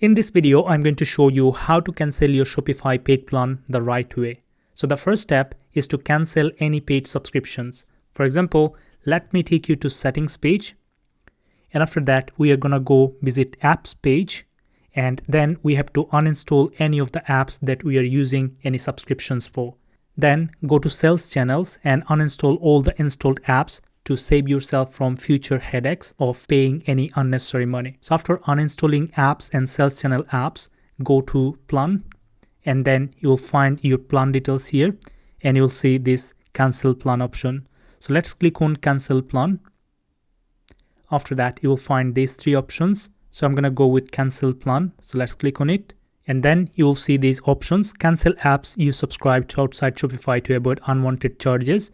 In this video, I'm going to show you how to cancel your Shopify paid plan the right way. So the first step is to cancel any paid subscriptions. For example, let me take you to settings page. And after that, we are going to go visit apps page. And then we have to uninstall any of the apps that we are using any subscriptions for. Then go to sales channels and uninstall all the installed apps to save yourself from future headaches of paying any unnecessary money. So after uninstalling apps and sales channel apps, go to plan and then you'll find your plan details here and you'll see this cancel plan option. So let's click on cancel plan. After that, you'll find these three options. So I'm going to go with cancel plan. So let's click on it. And then you will see these options: cancel apps you subscribe to outside Shopify to avoid unwanted charges,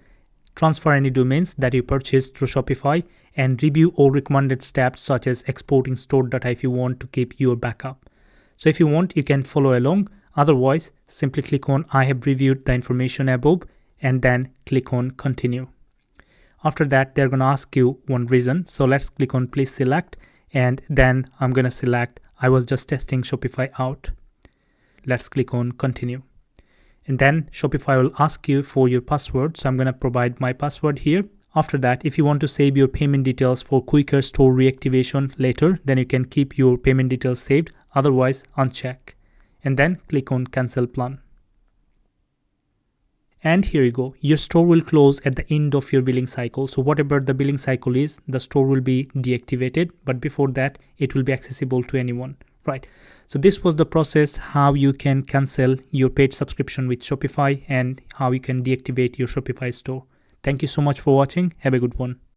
transfer any domains that you purchased through Shopify, and review all recommended steps such as exporting stored data if you want to keep your backup. So if you want, you can follow along. Otherwise, simply click on I have reviewed the information above and then click on continue. After that, they're going to ask you one reason. So let's click on please select, and then I'm going to select I was just testing Shopify out. Let's click on continue. And then Shopify will ask you for your password. So I'm going to provide my password here. After that, if you want to save your payment details for quicker store reactivation later, then you can keep your payment details saved. Otherwise, uncheck. And then click on cancel plan. And here you go. Your store will close at the end of your billing cycle. So whatever the billing cycle is, the store will be deactivated. But before that, it will be accessible to anyone. Right. So this was the process how you can cancel your paid subscription with Shopify and how you can deactivate your Shopify store. Thank you so much for watching. Have a good one.